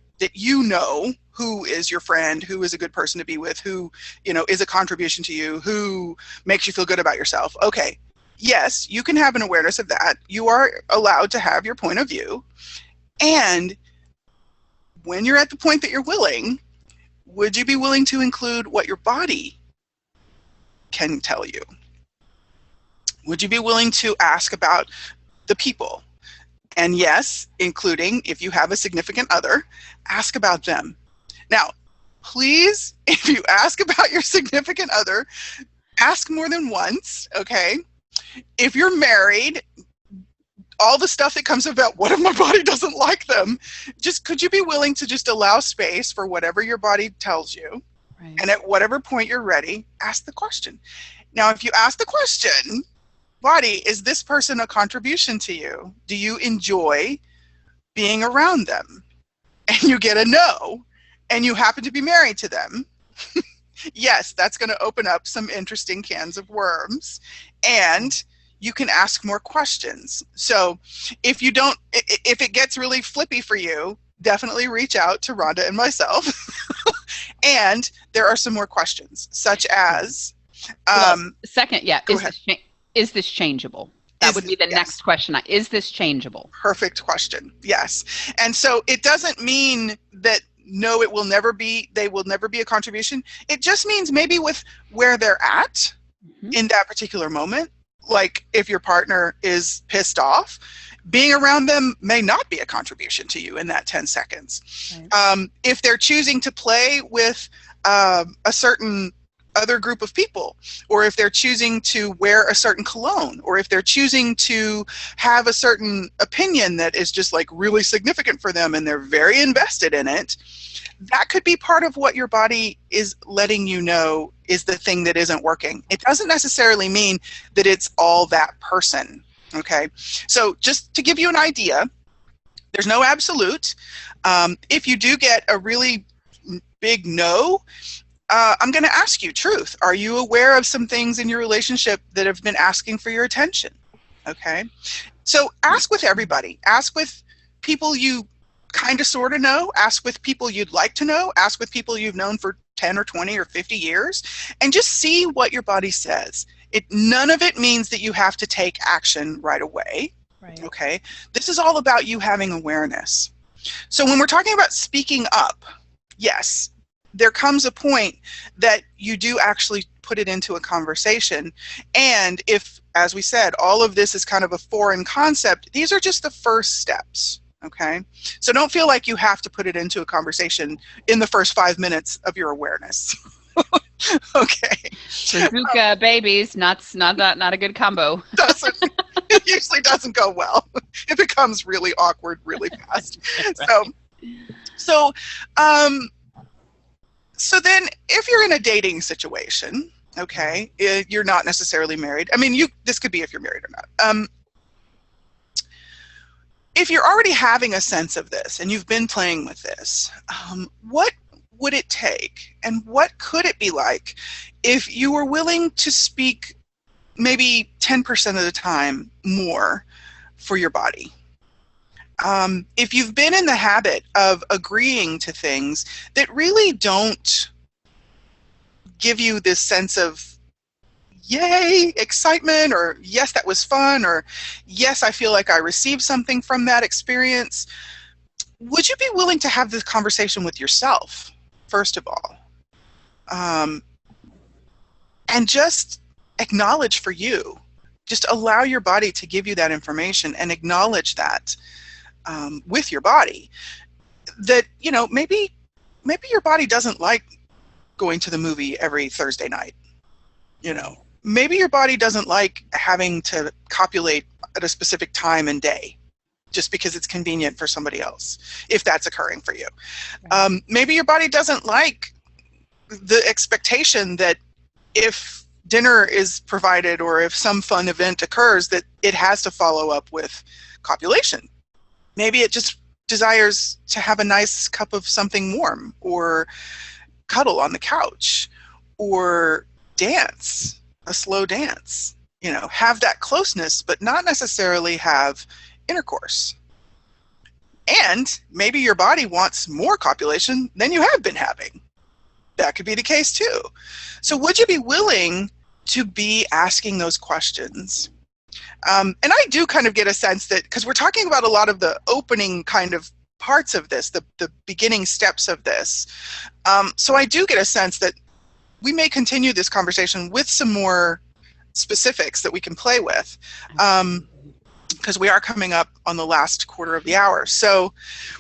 who is your friend, who is a good person to be with, who, is a contribution to you, who makes you feel good about yourself. Okay. Yes, you can have an awareness of that. You are allowed to have your point of view. And when you're at the point that you're willing, would you be willing to include what your body can tell you? Would you be willing to ask about the people? And yes, including, if you have a significant other, ask about them. Now, please, if you ask about your significant other, ask more than once, okay? If you're married, all the stuff that comes about, what if my body doesn't like them? Could you be willing to just allow space for whatever your body tells you? Right. And at whatever point you're ready, ask the question. Now, if you ask the question, body, is this person a contribution to you? Do you enjoy being around them? And you get a no, and you happen to be married to them. Yes, that's going to open up some interesting cans of worms, and you can ask more questions. So if it gets really flippy for you, definitely reach out to Rhonda and myself. And there are some more questions, such as second, is this changeable? That would be the next question. Is this changeable? Perfect question. Yes. And so it doesn't mean that no, they will never be a contribution. It just means maybe with where they're at in that particular moment, like if your partner is pissed off, being around them may not be a contribution to you in that 10 seconds. Right. If they're choosing to play with a certain other group of people, or if they're choosing to wear a certain cologne, or if they're choosing to have a certain opinion that is just like really significant for them and they're very invested in it, that could be part of what your body is letting you know is the thing that isn't working. It doesn't necessarily mean that it's all that person, okay? So just to give you an idea, there's no absolute. If you do get a really big no, I'm going to ask you, truth. Are you aware of some things in your relationship that have been asking for your attention? Okay. So ask with everybody. Ask with people you kind of sort of know. Ask with people you'd like to know. Ask with people you've known for 10 or 20 or 50 years. And just see what your body says. None of it means that you have to take action right away. Right. Okay. This is all about you having awareness. So when we're talking about speaking up, yes, there comes a point that you do actually put it into a conversation. And if, as we said, all of this is kind of a foreign concept, these are just the first steps, okay? So don't feel like you have to put it into a conversation in the first 5 minutes of your awareness. Okay. Bazooka babies, not a good combo. It usually doesn't go well. It becomes really awkward really fast. Right. So then if you're in a dating situation, okay, you're not necessarily married. I mean, this could be if you're married or not. If you're already having a sense of this and you've been playing with this, what would it take and what could it be like if you were willing to speak maybe 10% of the time more for your body? If you've been in the habit of agreeing to things that really don't give you this sense of yay, excitement, or yes, that was fun, or yes, I feel like I received something from that experience, would you be willing to have this conversation with yourself, first of all? And just acknowledge for you just allow your body to give you that information and acknowledge that with your body. That, you know, maybe your body doesn't like going to the movie every Thursday night. You know, maybe your body doesn't like having to copulate at a specific time and day just because it's convenient for somebody else, if that's occurring for you. Right. Maybe your body doesn't like the expectation that if dinner is provided or if some fun event occurs that it has to follow up with copulation. Maybe it just desires to have a nice cup of something warm or cuddle on the couch or dance, a slow dance, you know, have that closeness, but not necessarily have intercourse. And maybe your body wants more copulation than you have been having. That could be the case too. So would you be willing to be asking those questions? And I do kind of get a sense that, because we're talking about a lot of the opening kind of parts of this, the beginning steps of this. So I do get a sense that we may continue this conversation with some more specifics that we can play with, because we are coming up on the last quarter of the hour. So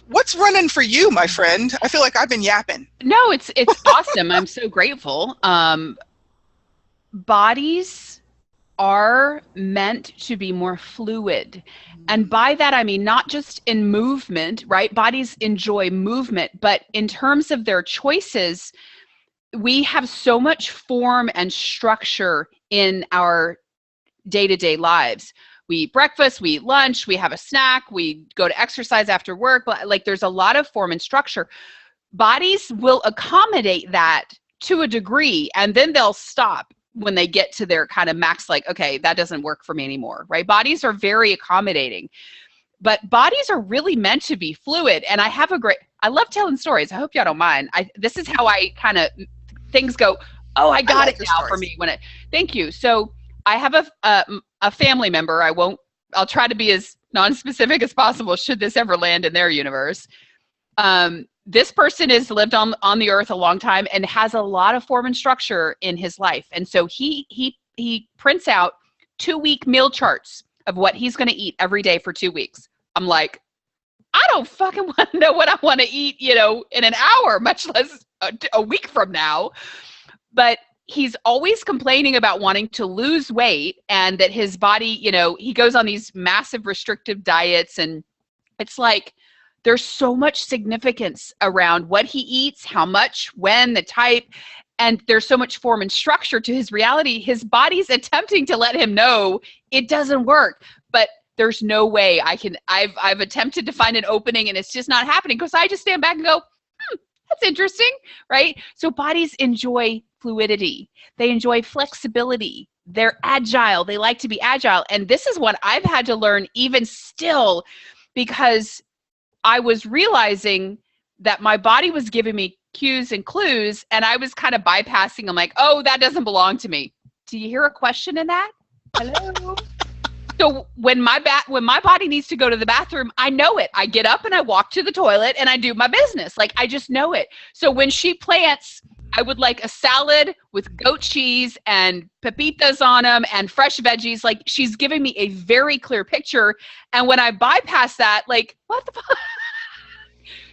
what's running for you, my friend? I feel like I've been yapping. No, it's awesome. I'm so grateful. Bodies are meant to be more fluid. And by that, I mean, not just in movement, right? Bodies enjoy movement, but in terms of their choices, we have so much form and structure in our day-to-day lives. We eat breakfast, we eat lunch, we have a snack, we go to exercise after work. Like, there's a lot of form and structure. Bodies will accommodate that to a degree, and then they'll stop when they get to their kind of max, like, okay, that doesn't work for me anymore, right? Bodies are very accommodating, but bodies are really meant to be fluid. And I love telling stories. I hope y'all don't mind. This is how I kind of, things go, oh, I got it now for me. Thank you. So I have a family member. I'll try to be as non-specific as possible should this ever land in their universe. This person has lived on the earth a long time and has a lot of form and structure in his life. And so he prints out 2-week meal charts of what he's going to eat every day for 2 weeks. I'm like, I don't fucking want to know what I want to eat, you know, in an hour, much less a week from now. But he's always complaining about wanting to lose weight and that his body, you know, he goes on these massive restrictive diets, and it's like, there's so much significance around what he eats, how much, when, the type, and there's so much form and structure to his reality. His body's attempting to let him know it doesn't work, but there's no way I've attempted to find an opening and it's just not happening, because I just stand back and go, that's interesting, right? So bodies enjoy fluidity. They enjoy flexibility. They're agile. They like to be agile. And this is what I've had to learn even still, because I was realizing that my body was giving me cues and clues, and I was kind of bypassing. I'm like, oh, that doesn't belong to me. Do you hear a question in that? Hello? So when my body needs to go to the bathroom, I know it. I get up and I walk to the toilet and I do my business. Like, I just know it. So when she plants, I would like a salad with goat cheese and pepitas on them and fresh veggies. Like, she's giving me a very clear picture. And when I bypass that, like, what the fuck?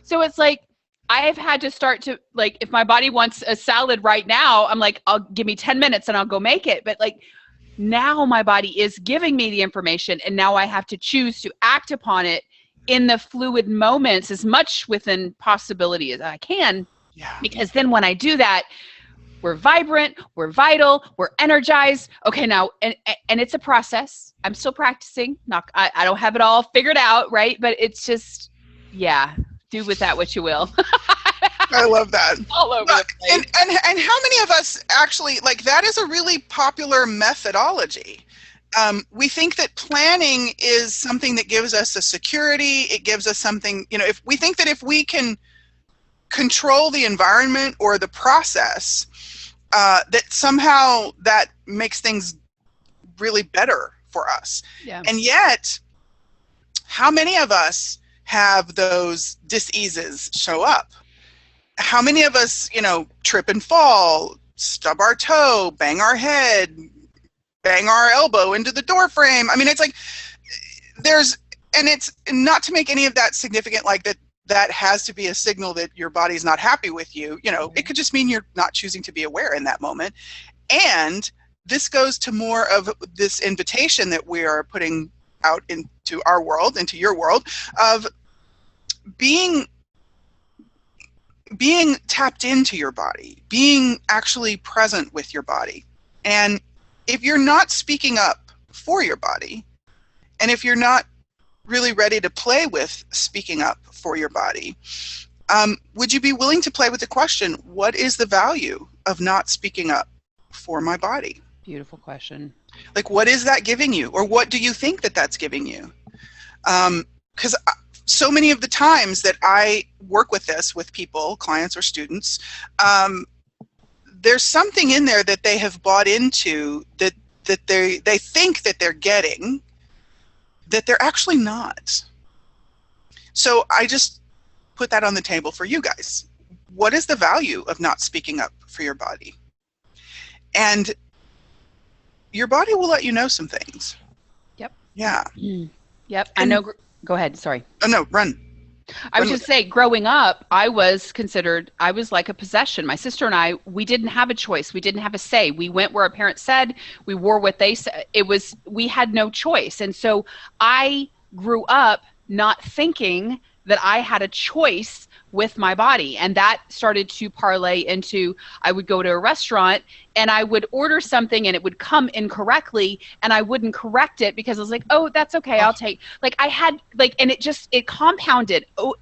So it's like, I have had to start to, like, if my body wants a salad right now, I'm like, give me 10 minutes and I'll go make it. But like, now my body is giving me the information, and now I have to choose to act upon it in the fluid moments as much within possibility as I can. Yeah. Because then when I do that, we're vibrant, we're vital, we're energized. Okay, now, and it's a process. I'm still practicing. I don't have it all figured out, right? But it's just, yeah, do with that what you will. I love that. All over the place. And how many of us actually, like, that is a really popular methodology. We think that planning is something that gives us a security. It gives us something, you know, if we think that if we can control the environment or the process, that somehow that makes things really better for us. Yeah. And yet, how many of us have those diseases show up? How many of us, you know, trip and fall, stub our toe, bang our head, bang our elbow into the door frame. I mean, it's like and it's not to make any of that significant, like that has to be a signal that your body's not happy with you. It could just mean you're not choosing to be aware in that moment. And this goes to more of this invitation that we are putting out into our world, into your world, of being tapped into your body, being actually present with your body. And if you're not speaking up for your body, and if you're not really ready to play with speaking up for your body, would you be willing to play with the question, what is the value of not speaking up for my body? Beautiful question. Like, what is that giving you? Or what do you think that that's giving you? Because so many of the times that I work with this with people, clients or students, there's something in there that they have bought into that they think that they're getting, that they're actually not. So I just put that on the table for you guys. What is the value of not speaking up for your body? And your body will let you know some things. Yep. Yeah. Yep. I know. Go ahead. Sorry. Oh, no, run. I was just saying, growing up, I was like a possession. My sister and I, we didn't have a choice. We didn't have a say. We went where our parents said. We wore what they said. We had no choice. And so I grew up not thinking that I had a choice with my body. And that started to parlay into, I would go to a restaurant and I would order something and it would come incorrectly and I wouldn't correct it because I was like, oh, that's okay. I'll take, like I had like, and it compounded. Oh,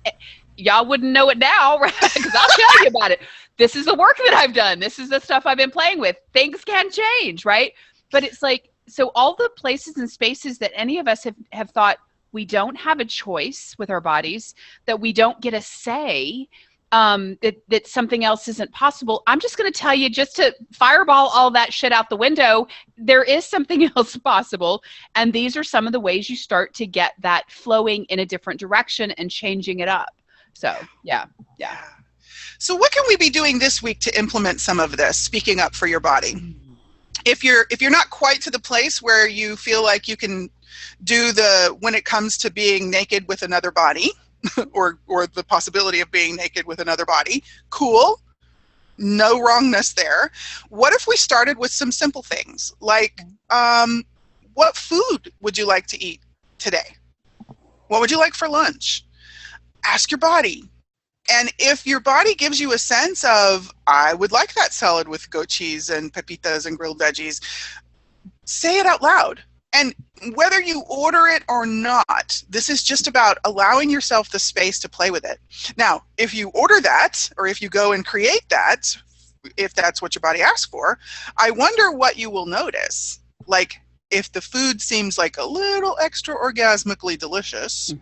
y'all wouldn't know it now, right? Because I'll tell you about it. This is the work that I've done. This is the stuff I've been playing with. Things can change, right? But it's like, so all the places and spaces that any of us have thought, we don't have a choice with our bodies, that we don't get a say, that something else isn't possible. I'm just going to tell you, just to fireball all that shit out the window, there is something else possible. And these are some of the ways you start to get that flowing in a different direction and changing it up. So, yeah. So what can we be doing this week to implement some of this, speaking up for your body? If you're not quite to the place where you feel like you can do when it comes to being naked with another body or the possibility of being naked with another body, cool, no wrongness there. What if we started with some simple things like, what food would you like to eat today? What would you like for lunch? Ask your body. And if your body gives you a sense of, I would like that salad with goat cheese and pepitas and grilled veggies, say it out loud. And whether you order it or not, this is just about allowing yourself the space to play with it. Now, if you order that, or if you go and create that, if that's what your body asks for, I wonder what you will notice. Like, if the food seems like a little extra orgasmically delicious,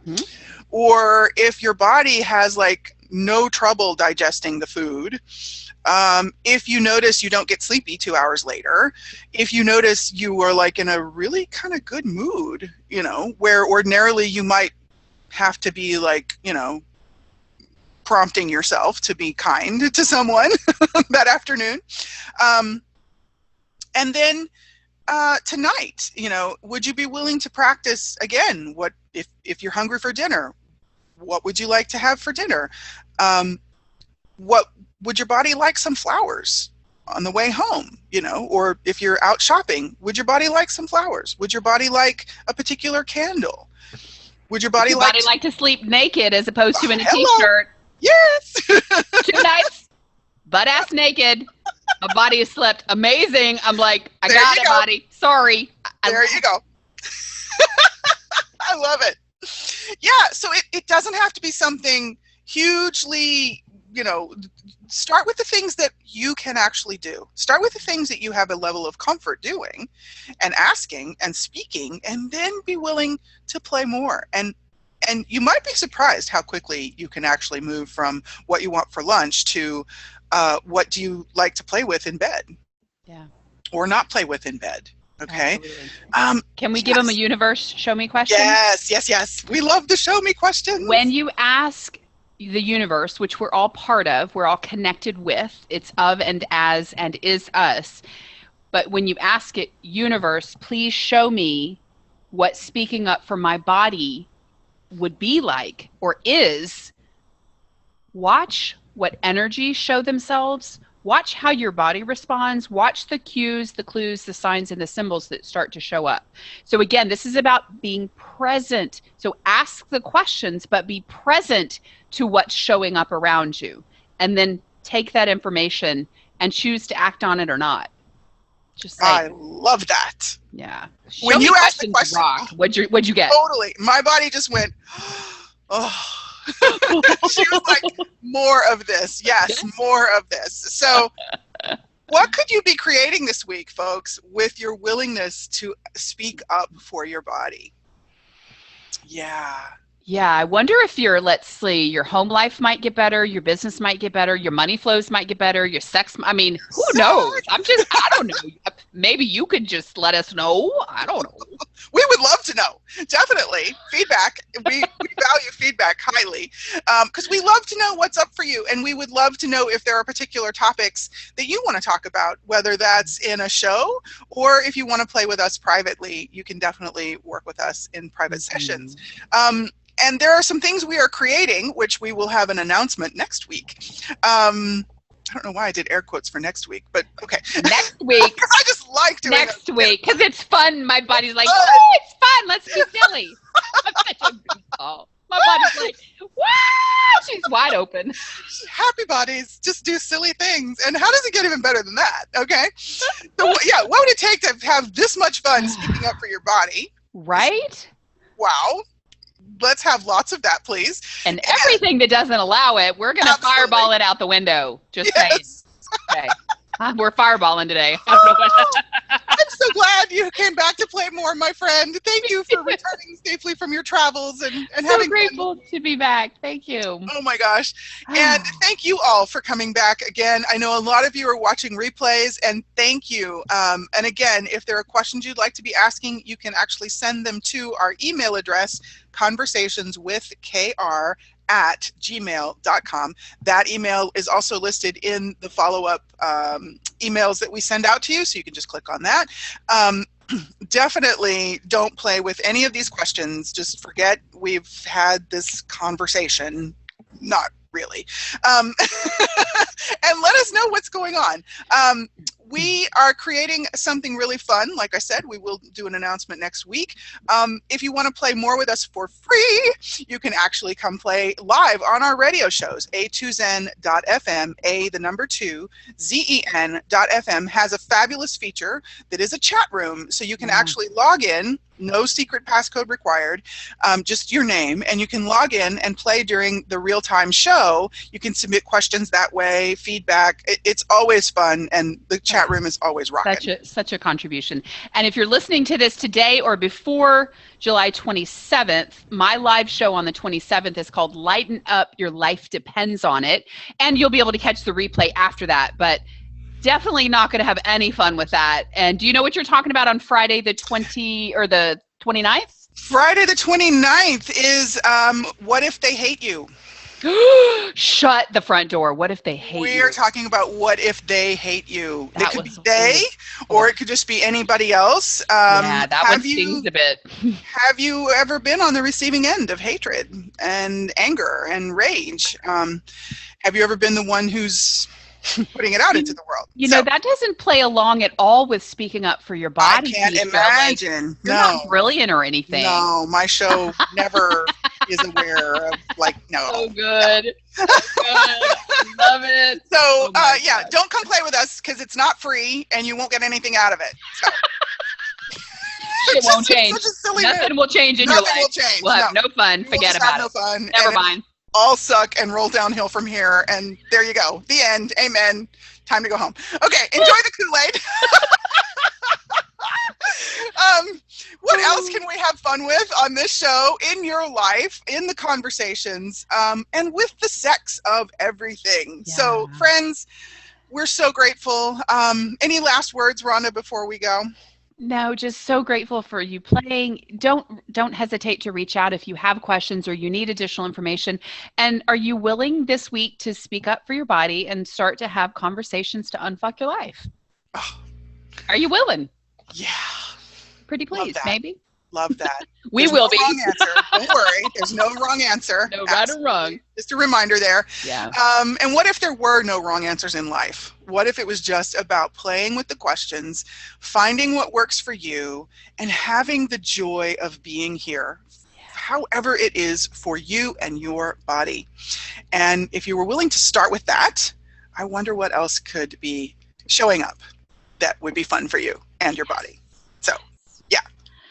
or if your body has like no trouble digesting the food, if you notice you don't get sleepy 2 hours later, if you notice you are like in a really kind of good mood, where ordinarily you might have to be like, prompting yourself to be kind to someone that afternoon. And then tonight, would you be willing to practice again? What if you're hungry for dinner? What would you like to have for dinner? What would your body like some flowers on the way home? Or if you're out shopping, would your body like some flowers? Would your body like a particular candle? Would your body like to sleep naked as opposed to in a t-shirt? Yes. 2 nights, butt ass naked. My body has slept amazing. I'm like, I got it, body. Sorry. There you go. I love it. Yeah, so it doesn't have to be something hugely, start with the things that you can actually do. Start with the things that you have a level of comfort doing and asking and speaking, and then be willing to play more. And you might be surprised how quickly you can actually move from what you want for lunch to what do you like to play with in bed? Yeah. Or not play with in bed. Okay. Can we give them a universe show me question? Yes. We love the show me questions. When you ask the universe, which we're all part of, we're all connected with, it's of and as and is us. But when you ask it, universe, please show me what speaking up for my body would be like or is, watch what energies show themselves. Watch how your body responds. Watch the cues, the clues, the signs, and the symbols that start to show up. So again, this is about being present. So ask the questions, but be present to what's showing up around you. And then take that information and choose to act on it or not. Just like, I love that. yeah. When you asked the question, rock. What'd you get? Totally. My body just went, oh. She was like, more of this. Yes, more of this. So what could you be creating this week, folks, with your willingness to speak up for your body? Yeah. Yeah, I wonder if your home life might get better, your business might get better, your money flows might get better, your sex, I mean, who knows? I don't know. Maybe you could just let us know. I don't know. We would love to know. Definitely. Feedback. We value feedback highly because we love to know what's up for you. And we would love to know if there are particular topics that you want to talk about, whether that's in a show or if you want to play with us privately, you can definitely work with us in private sessions. And there are some things we are creating, which we will have an announcement next week. I don't know why I did air quotes for next week, but okay. Next week. I just like doing next week because it's fun. My body's like, oh, it's fun. Let's be silly. I'm such a goofball. My body's like, what? She's wide open. Happy bodies just do silly things. And how does it get even better than that? Okay. So yeah, what would it take to have this much fun speaking up for your body? Right? Wow. Let's have lots of that, please. And everything that doesn't allow it, we're going to fireball it out the window. Just saying. Okay. We're fireballing today. I'm so glad you came back to play more, my friend. Thank you for returning safely from your travels and so having grateful to be back. Thank you. Oh my gosh. And thank you all for coming back again. I know a lot of you are watching replays, and thank you. And again, if there are questions you'd like to be asking, you can actually send them to our email address, conversationswithkr@gmail.com. That email is also listed in the follow-up emails that we send out to you, so you can just click on that. Definitely don't play with any of these questions. Just forget we've had this conversation. Not really. And let us know what's going on. We are creating something really fun. Like I said, we will do an announcement next week. If you want to play more with us for free, you can actually come play live on our radio shows. A2zen.fm, the number 2, zen.fm has a fabulous feature that is a chat room. So you can actually log in, no secret passcode required, just your name, and you can log in and play during the real-time show. You can submit questions that way, feedback. It's always fun, and the chat room is always rocking. Such a contribution. And if you're listening to this today or before July 27th, my live show on the 27th is called Lighten Up, Your Life Depends on It, and you'll be able to catch the replay after that. But definitely not going to have any fun with that. And do you know what you're talking about on Friday the 29th? Friday the 29th is What If They Hate You? Shut the front door. What if they hate you? We are talking about what if they hate you. It could be they, or it could just be anybody else. Yeah, that one stings a bit. Have you ever been on the receiving end of hatred and anger and rage? Have you ever been the one who's putting it out into the world? You know, that doesn't play along at all with speaking up for your body. I can't imagine. You're not brilliant or anything. No, my show never is aware of, no. So good. So good. I love it. So, yeah, don't come play with us because it's not free and you won't get anything out of it. So. It won't change. Nothing will change in your life. Nothing will change. We'll have no fun. Forget about it. No fun. Never mind. All suck and roll downhill from here, and there you go. The end. Amen. Time to go home. Okay, enjoy the Kool-Aid. What else can we have fun with on this show, in your life, in the conversations, and with the sex of everything? Yeah. So, friends, we're so grateful. Any last words, Rhonda, before we go? No, just so grateful for you playing. Don't hesitate to reach out if you have questions or you need additional information. And are you willing this week to speak up for your body and start to have conversations to unfuck your life? Oh, Are you willing? Yeah. Pretty please, maybe. Love that. We There's will no be. wrong answer. Don't worry. There's no wrong answer. No right or wrong. Just a reminder there. Yeah. And what if there were no wrong answers in life? What if it was just about playing with the questions, finding what works for you, and having the joy of being here, however it is for you and your body? And if you were willing to start with that, I wonder what else could be showing up that would be fun for you and your body. So, yeah,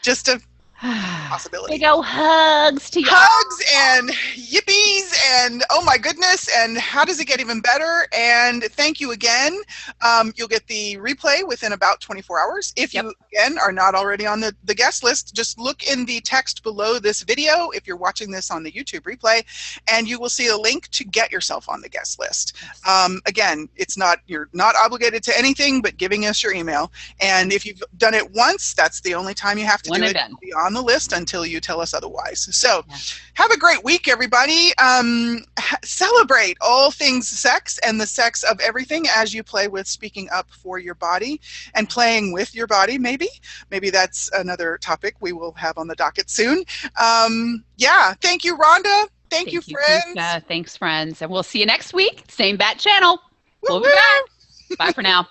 just a possibility. Big ol' hugs to you. Hugs and yippies and oh my goodness, and how does it get even better? And thank you again. You'll get the replay within about 24 hours. If you, again, are not already on the guest list, just look in the text below this video if you're watching this on the YouTube replay, and you will see a link to get yourself on the guest list. Again, you're not obligated to anything but giving us your email. And if you've done it once, that's the only time you have to do it. Be on the list until you tell us otherwise. So have a great week, everybody. Celebrate all things sex and the sex of everything as you play with speaking up for your body and playing with your body. Maybe that's another topic we will have on the docket soon. Yeah, thank you, Rhonda. Thank you, friends. Keisha. Thanks, friends. And we'll see you next week. Same bat channel. We'll be back. Bye for now.